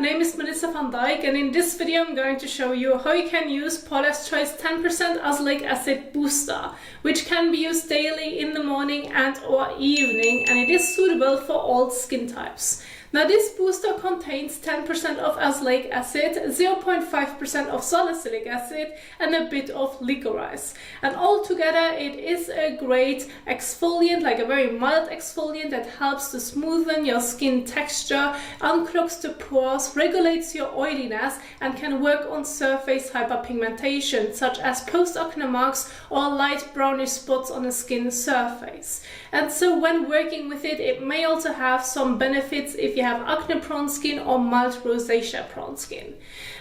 name is Melissa van Dijk, and in this video I'm going to show you how you can use Paula's Choice 10% Azelaic Acid Booster, which can be used daily in the morning and or evening, and it is suitable for all skin types. Now this booster contains 10% of azelaic acid, 0.5% of salicylic acid and a bit of licorice. And altogether it is a great exfoliant, like a very mild exfoliant that helps to smoothen your skin texture, unclogs the pores, regulates your oiliness and can work on surface hyperpigmentation such as post-acne marks or light brownish spots on the skin surface. And so when working with it, it may also have some benefits if you have acne prone skin or mild rosacea prone skin.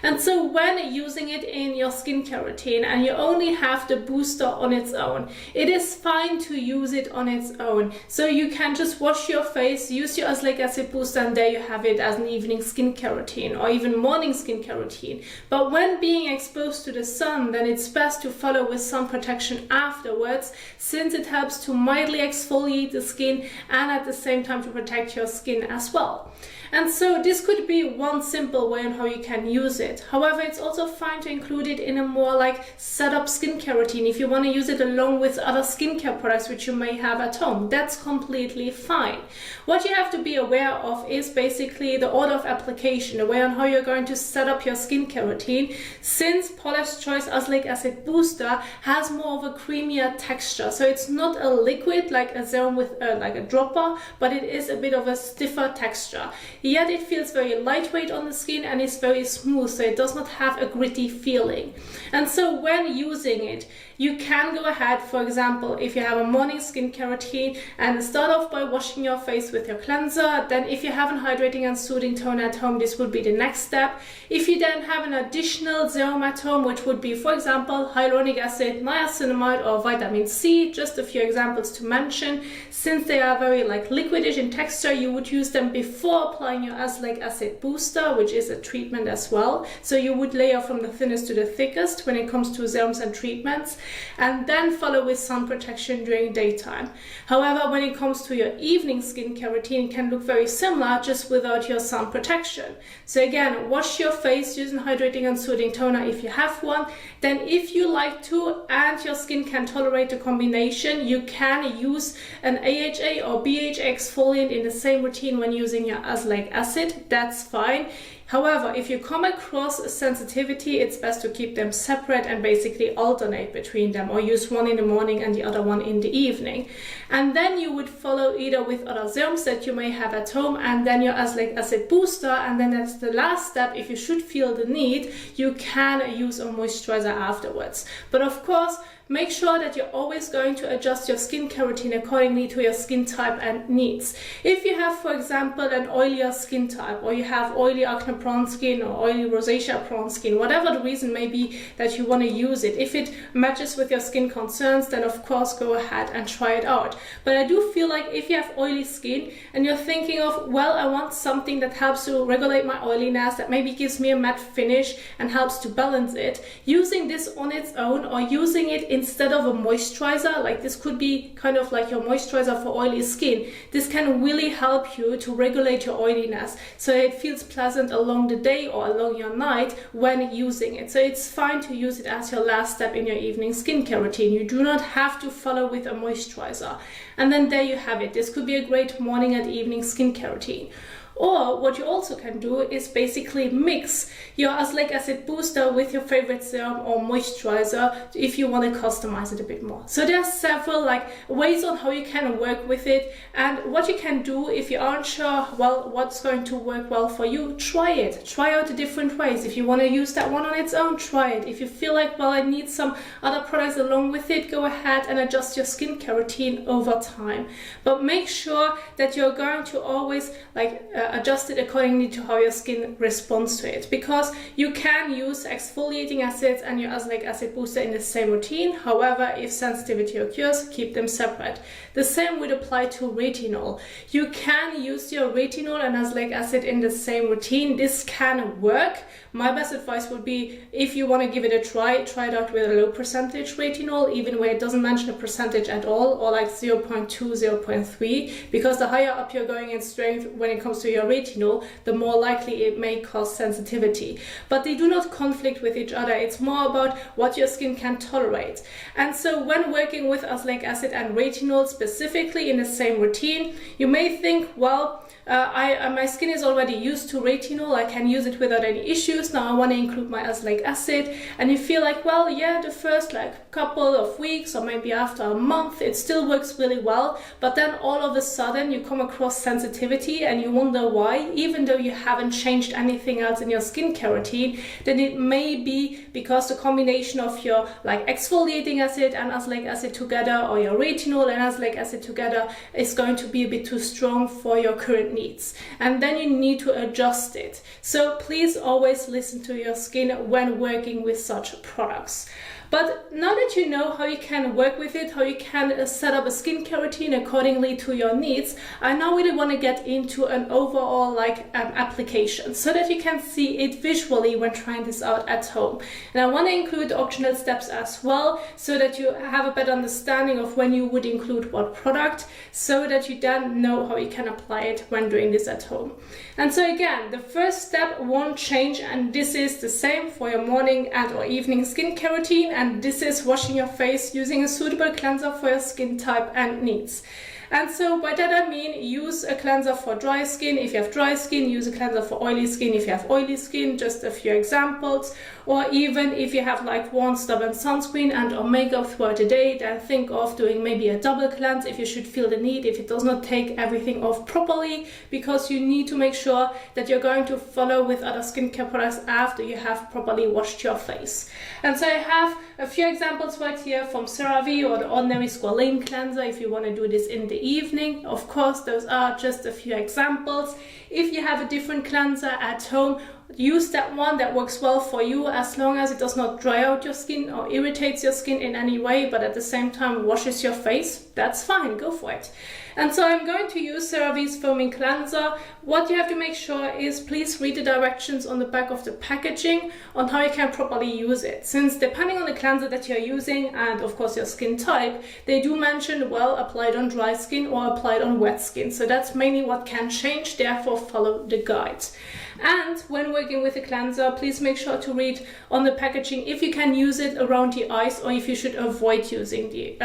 And so when using it in your skincare routine and you only have the booster on its own, it is fine to use it on its own. So you can just wash your face, use your azelaic acid booster, and there you have it as an evening skincare routine or even morning skincare routine. But when being exposed to the sun, then it's best to follow with sun protection afterwards, since it helps to mildly exfoliate the skin and at the same time to protect your skin as well. And so this could be one simple way on how you can use it. However, it's also fine to include it in a more like setup skincare routine. If you want to use it along with other skincare products which you may have at home, that's completely fine. What you have to be aware of is basically the order of application, the way on how you're going to set up your skincare routine, since Paula's Choice Azelaic Acid Booster has more of a creamier texture. So it's not a liquid like a serum with like a dropper, but it is a bit of a stiffer texture. Yet it feels very lightweight on the skin and is very smooth, so it does not have a gritty feeling. And so when using it, you can go ahead, for example, if you have a morning skincare routine, and start off by washing your face with your cleanser. Then if you have an hydrating and soothing toner at home, this would be the next step. If you then have an additional serum at home, which would be, for example, hyaluronic acid, niacinamide or vitamin C, just a few examples to mention, since they are very like liquidish in texture, you would use them before applying your azelaic acid booster, which is a treatment as well. So you would layer from the thinnest to the thickest when it comes to serums and treatments, and then follow with sun protection during daytime. However, when it comes to your evening skincare routine, it can look very similar, just without your sun protection. So again, wash your face using hydrating and soothing toner if you have one. Then if you like to and your skin can tolerate the combination, you can use an AHA or BHA exfoliant in the same routine when using your azelaic acid. That's fine. However, if you come across a sensitivity, it's best to keep them separate and basically alternate between them, or use one in the morning and the other one in the evening. And then you would follow either with other serums that you may have at home, and then your azelaic acid booster, and then that's the last step. If you should feel the need, you can use a moisturizer afterwards. But of course, make sure that you're always going to adjust your skincare routine accordingly to your skin type and needs. If you have, for example, an oilier skin type, or you have oily acne prone skin or oily rosacea prone skin, whatever the reason may be that you want to use it, if it matches with your skin concerns, then of course go ahead and try it out. But I do feel like if you have oily skin and you're thinking of, well, I want something that helps to regulate my oiliness, that maybe gives me a matte finish and helps to balance it, using this on its own or using it instead of a moisturizer, like this could be kind of like your moisturizer for oily skin, this can really help you to regulate your oiliness so it feels pleasant along the day or along your night when using it. So it's fine to use it as your last step in your evening skincare routine. You do not have to follow with a moisturizer. And then there you have it. This could be a great morning and evening skincare routine. Or what you also can do is basically mix your azelaic acid booster with your favorite serum or moisturizer if you want to customize it a bit more. So there are several like ways on how you can work with it, and what you can do if you aren't sure, well, what's going to work well for you, try it. Try out the different ways. If you want to use that one on its own, try it. If you feel like, well, I need some other products along with it, go ahead and adjust your skincare routine over time. But make sure that you're going to always like adjust it accordingly to how your skin responds to it, because you can use exfoliating acids and your azelaic acid booster in the same routine. However, if sensitivity occurs, keep them separate. The same would apply to retinol. You can use your retinol and azelaic acid in the same routine. This can work. My best advice would be, if you want to give it a try it out with a low percentage retinol, even where it doesn't mention a percentage at all, or like 0.2, 0.3, because the higher up you're going in strength when it comes to your retinol, the more likely it may cause sensitivity. But they do not conflict with each other. It's more about what your skin can tolerate. And so when working with azelaic acid and retinol specifically in the same routine, you may think, well, my skin is already used to retinol, I can use it without any issues, now I want to include my azelaic acid, and you feel like, well, yeah, the first couple of weeks or maybe after a month it still works really well, but then all of a sudden you come across sensitivity and you wonder why, even though you haven't changed anything else in your skincare routine. Then it may be because the combination of your exfoliating acid and azelaic acid together, or your retinol and azelaic acid together, is going to be a bit too strong for your current needs, and then you need to adjust it. So please always listen to your skin when working with such products. But now that you know how you can work with it, how you can set up a skincare routine accordingly to your needs, I now really want to get into an overall application so that you can see it visually when trying this out at home. And I want to include optional steps as well, so that you have a better understanding of when you would include what product, so that you then know how you can apply it when doing this at home. And so again, the first step won't change, and this is the same for your morning and or evening skincare routine. And this is washing your face using a suitable cleanser for your skin type and needs. And so by that I mean, use a cleanser for dry skin. If you have dry skin, use a cleanser for oily skin. If you have oily skin, just a few examples. Or even if you have worn stubborn sunscreen and or makeup throughout the day, then think of doing maybe a double cleanse if you should feel the need, if it does not take everything off properly, because you need to make sure that you're going to follow with other skincare products after you have properly washed your face. And so I have a few examples right here from CeraVe or the ordinary squalane cleanser if you want to do this in the evening. Of course, those are just a few examples. If you have a different cleanser at home, use that one that works well for you, as long as it does not dry out your skin or irritates your skin in any way, but at the same time washes your face. That's fine, go for it. And so I'm going to use CeraVe's foaming cleanser. What you have to make sure is, please read the directions on the back of the packaging on how you can properly use it, since depending on the cleanser that you're using and of course your skin type, they do mention, well, applied on dry skin or applied on wet skin. So that's mainly what can change, therefore follow the guides. And when working with a cleanser, please make sure to read on the packaging if you can use it around the eyes, or if you should avoid using the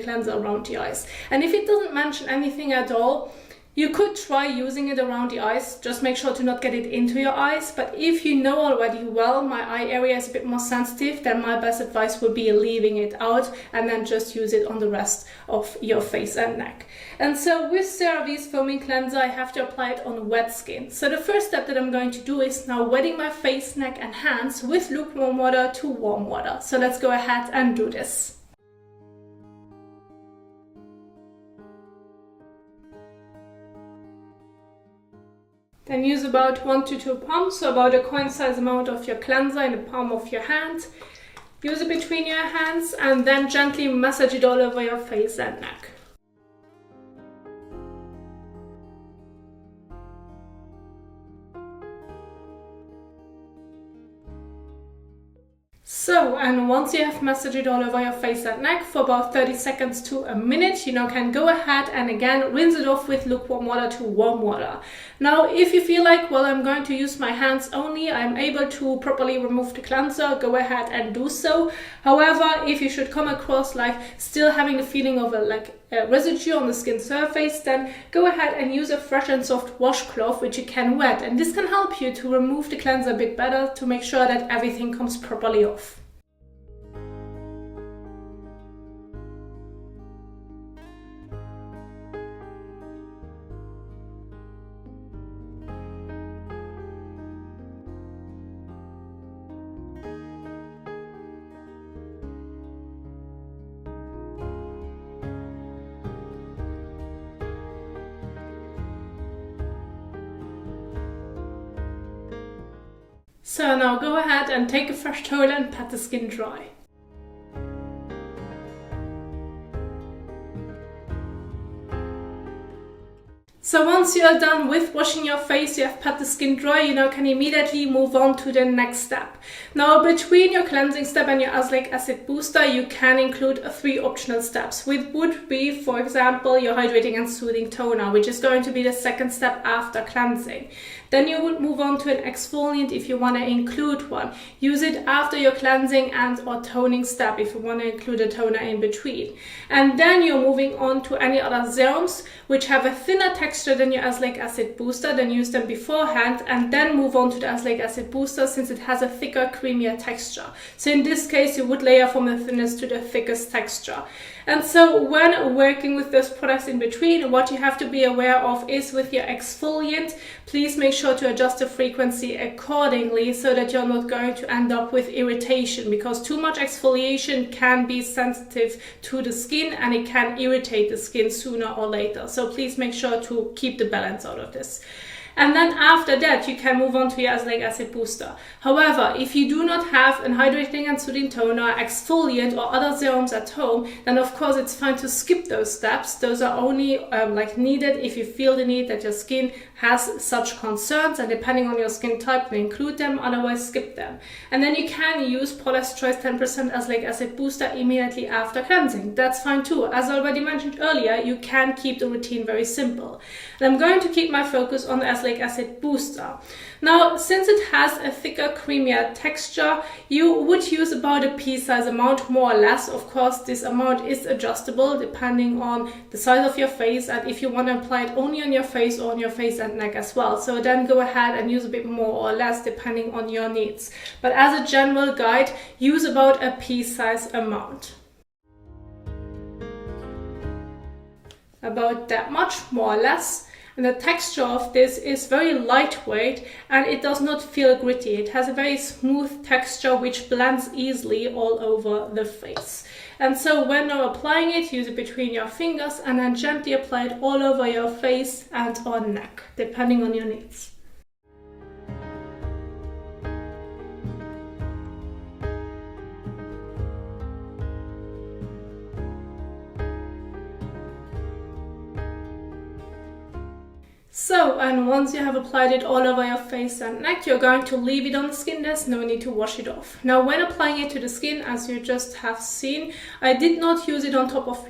cleanser around the eyes. And if it doesn't mention anything at all, you could try using it around the eyes. Just make sure to not get it into your eyes. But if you know already, well, my eye area is a bit more sensitive, then my best advice would be leaving it out and then just use it on the rest of your face and neck. And so with CeraVe's foaming cleanser, I have to apply it on wet skin. So the first step that I'm going to do is now wetting my face, neck and hands with lukewarm water to warm water. So let's go ahead and do this. Then use about 1 to 2 pumps, so about a coin-size amount of your cleanser in the palm of your hand. Use it between your hands and then gently massage it all over your face and neck. So, and once you have massaged it all over your face and neck for about 30 seconds to a minute, you now can go ahead and again rinse it off with lukewarm water to warm water. Now, if you feel like, well, I'm going to use my hands only, I'm able to properly remove the cleanser, go ahead and do so. However, if you should come across still having the feeling of a residue on the skin surface, then go ahead and use a fresh and soft washcloth which you can wet, and this can help you to remove the cleanser a bit better, to make sure that everything comes properly off. So now go ahead and take a fresh towel and pat the skin dry. So So once you are done with washing your face, you have pat the skin dry, you now can immediately move on to the next step. Now between your cleansing step and your Azelaic Acid Booster, you can include 3 optional steps, which would be, for example, your hydrating and soothing toner, which is going to be the second step after cleansing. Then you would move on to an exfoliant if you want to include one. Use it after your cleansing and or toning step if you want to include a toner in between. And then you're moving on to any other serums which have a thinner texture than your Azelaic Acid Booster, then use them beforehand and then move on to the Azelaic Acid Booster since it has a thicker, creamier texture. So in this case you would layer from the thinnest to the thickest texture. And so when working with those products in between, what you have to be aware of is with your exfoliant, please make sure to adjust the frequency accordingly so that you're not going to end up with irritation, because too much exfoliation can be sensitive to the skin and it can irritate the skin sooner or later. So please make sure to keep the balance out of this. And then after that, you can move on to your Azelaic Acid Booster. However, if you do not have an hydrating and soothing toner, exfoliant or other serums at home, then of course it's fine to skip those steps. Those are only needed if you feel the need that your skin has such concerns, and depending on your skin type, you include them, otherwise skip them. And then you can use Paula's Choice 10% Azelaic Acid Booster immediately after cleansing. That's fine too. As already mentioned earlier, you can keep the routine very simple. And I'm going to keep my focus on the Azelaic Acid Booster. Now, since it has a thicker, creamier texture, you would use about a pea-size amount, more or less. Of course, this amount is adjustable depending on the size of your face and if you want to apply it only on your face or on your face and neck as well. So then go ahead and use a bit more or less depending on your needs. But as a general guide, use about a pea-size amount. About that much, more or less. And the texture of this is very lightweight and it does not feel gritty. It has a very smooth texture which blends easily all over the face. And so when you're applying it, use it between your fingers and then gently apply it all over your face and on neck, depending on your needs. So, and once you have applied it all over your face and neck, you're going to leave it on the skin. There's no need to wash it off. Now, when applying it to the skin, as you just have seen, I did not use it on top of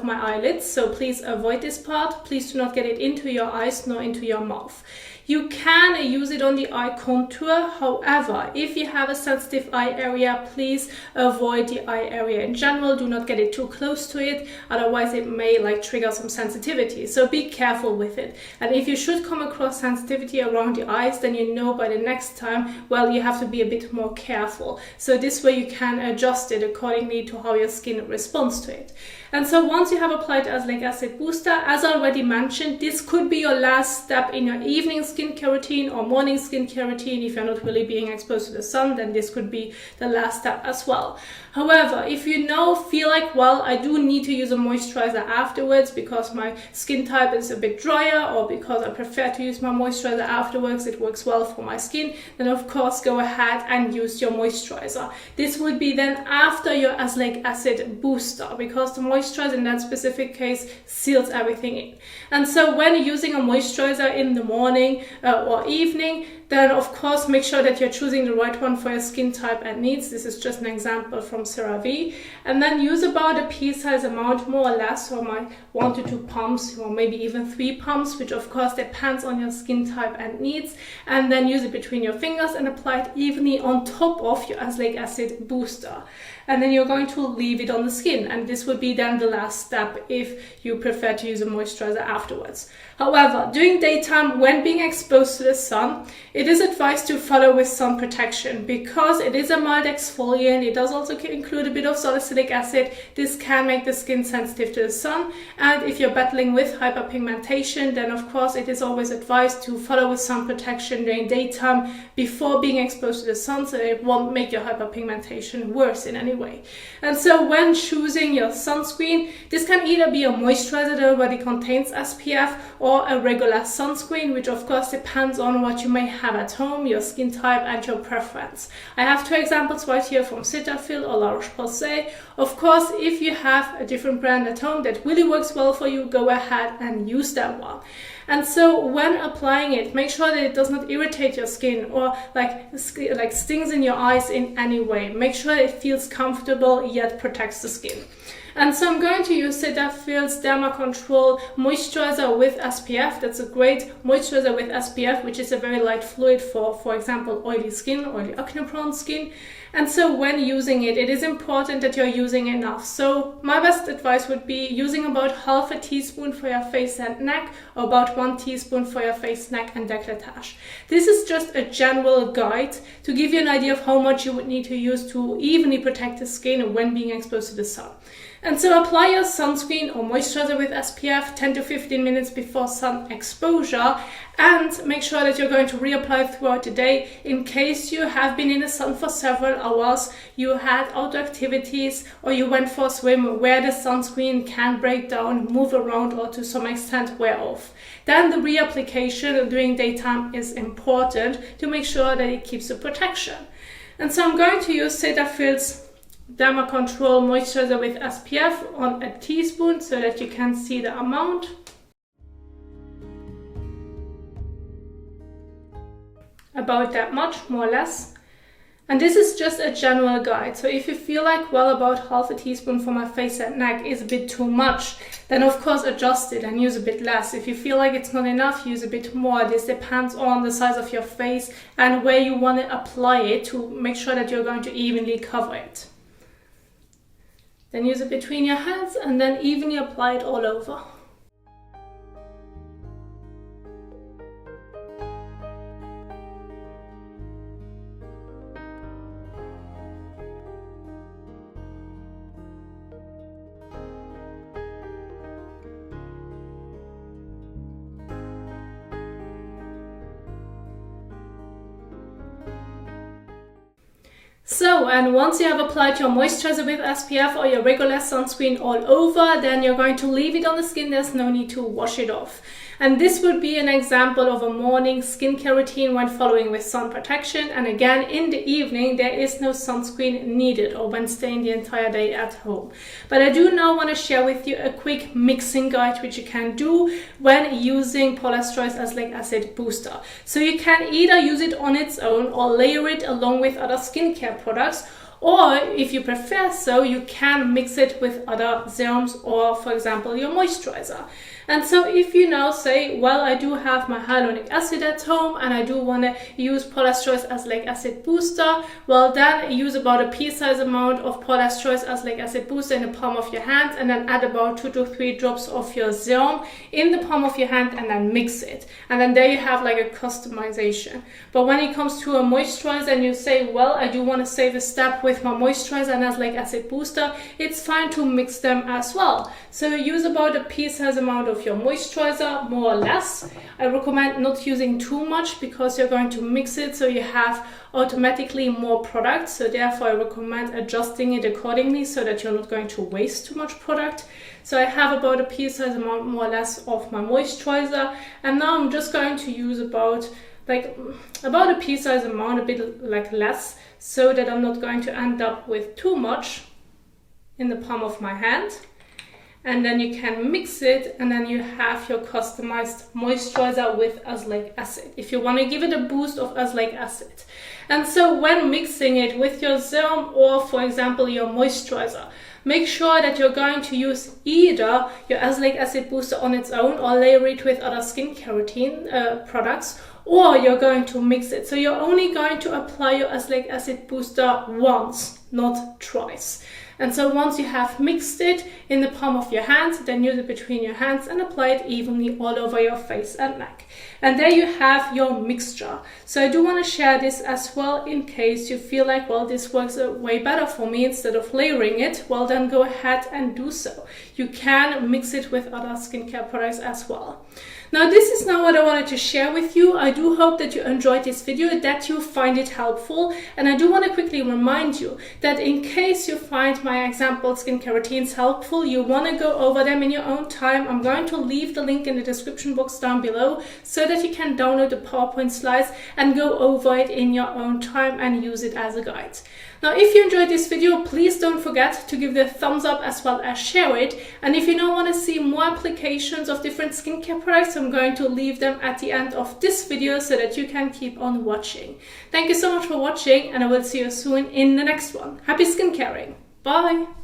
my eyelids, so please avoid this part. Please do not get it into your eyes nor into your mouth. You can use it on the eye contour. However, if you have a sensitive eye area, please avoid the eye area in general. Do not get it too close to it, otherwise it may trigger some sensitivity. So be careful with it. And if you should come across sensitivity around the eyes, then you know by the next time, well, you have to be a bit more careful. So this way you can adjust it accordingly to how your skin responds to it. And so once you have applied Azelaic Acid Booster, as already mentioned, this could be your last step in your evening skincare routine or morning skincare routine. If you're not really being exposed to the sun, then this could be the last step as well. However, if you now feel like, well, I do need to use a moisturizer afterwards because my skin type is a bit drier or because I prefer to use my moisturizer afterwards, it works well for my skin, then of course go ahead and use your moisturizer. This would be then after your Azelaic Acid Booster, because the moisturizer in that specific case seals everything in. And so when using a moisturizer in the morning or evening, then of course make sure that you're choosing the right one for your skin type and needs. This is just an example from CeraVe. And then use about a pea-size amount, more or less, so my 1 to 2 pumps or maybe even 3 pumps, which of course depends on your skin type and needs. And then use it between your fingers and apply it evenly on top of your Azelaic Acid Booster. And then you're going to leave it on the skin, and this would be then the last step if you prefer to use a moisturizer afterwards. However, during daytime, when being exposed to the sun, it is advised to follow with sun protection because it is a mild exfoliant. It does also include a bit of salicylic acid. This can make the skin sensitive to the sun, and if you're battling with hyperpigmentation, then of course it is always advised to follow with sun protection during daytime before being exposed to the sun, so it won't make your hyperpigmentation worse in any way. And so when choosing your sunscreen, this can either be a moisturizer that already contains SPF or a regular sunscreen, which of course depends on what you may have at home, your skin type and your preference. I have 2 examples right here from Cetaphil or La Roche-Posay. Of course, if you have a different brand at home that really works well for you, go ahead and use that one. And so when applying it, make sure that it does not irritate your skin or like stings in your eyes in any way. Make sure it feels comfortable yet protects the skin. And so I'm going to use Cetaphil's Dermacontrol Moisturizer with SPF. That's a great moisturizer with SPF, which is a very light fluid for example, oily skin, oily acne-prone skin. And so when using it, it is important that you're using enough. So my best advice would be using about half a teaspoon for your face and neck, or about 1 teaspoon for your face, neck and décolletage. This is just a general guide to give you an idea of how much you would need to use to evenly protect the skin when being exposed to the sun. And so apply your sunscreen or moisturizer with SPF 10 to 15 minutes before sun exposure, and make sure that you're going to reapply throughout the day in case you have been in the sun for several hours, you had outdoor activities, or you went for a swim where the sunscreen can break down, move around, or to some extent wear off. Then the reapplication during daytime is important to make sure that it keeps the protection. And so I'm going to use Cetaphil's Dermacontrol Moisturizer with SPF on a teaspoon so that you can see the amount. About that much, more or less. And this is just a general guide. So if you feel like, well, about half a teaspoon for my face and neck is a bit too much, then of course adjust it and use a bit less. If you feel like it's not enough, use a bit more. This depends on the size of your face and where you want to apply it to make sure that you're going to evenly cover it. Then use it between your hands and then evenly apply it all over. So, and once you have applied your moisturizer with SPF or your regular sunscreen all over, then you're going to leave it on the skin. There's no need to wash it off. And this would be an example of a morning skincare routine when following with sun protection. And again, in the evening, there is no sunscreen needed, or when staying the entire day at home. But I do now want to share with you a quick mixing guide which you can do when using Paula's Choice Azelaic Acid Booster. So you can either use it on its own or layer it along with other skincare products. Or if you prefer so, you can mix it with other serums or, for example, your moisturizer. And so if you now say, well, I do have my hyaluronic acid at home and I do want to use Paula's Choice Azelaic Acid Booster, well, then use about a pea-sized amount of Paula's Choice Azelaic Acid Booster in the palm of your hand, and then add about 2 to 3 drops of your serum in the palm of your hand and then mix it. And then there you have like a customization. But when it comes to a moisturizer and you say, well, I do want to save a step with my moisturizer and Azelaic Acid Booster, it's fine to mix them as well. So use about a pea-sized amount of your moisturizer, more or less. I recommend not using too much because you're going to mix it so you have automatically more product. So therefore I recommend adjusting it accordingly so that you're not going to waste too much product. So I have about a pea-sized amount more or less of my moisturizer, and now I'm just going to use about a pea-sized amount, a bit like less, so that I'm not going to end up with too much in the palm of my hand. And then you can mix it, and then you have your customized moisturizer with azelaic acid if you want to give it a boost of azelaic acid. And so when mixing it with your serum or, for example, your moisturizer, make sure that you're going to use either your Azelaic Acid Booster on its own or layer it with other skincare routine products, or you're going to mix it. So you're only going to apply your Azelaic Acid Booster once, not twice. And so once you have mixed it in the palm of your hand, then use it between your hands and apply it evenly all over your face and neck. And there you have your mixture. So I do want to share this as well in case you feel like, well, this works way better for me instead of layering it. Well, then go ahead and do so. You can mix it with other skincare products as well. Now, this is now what I wanted to share with you. I do hope that you enjoyed this video, that you find it helpful. And I do want to quickly remind you that in case you find my example skincare routines helpful, you want to go over them in your own time, I'm going to leave the link in the description box down below so that you can download the PowerPoint slides and go over it in your own time and use it as a guide. Now, if you enjoyed this video, please don't forget to give it a thumbs up as well as share it. And if you now want to see more applications of different skincare products, I'm going to leave them at the end of this video so that you can keep on watching. Thank you so much for watching, and I will see you soon in the next one. Happy skincaring. Bye!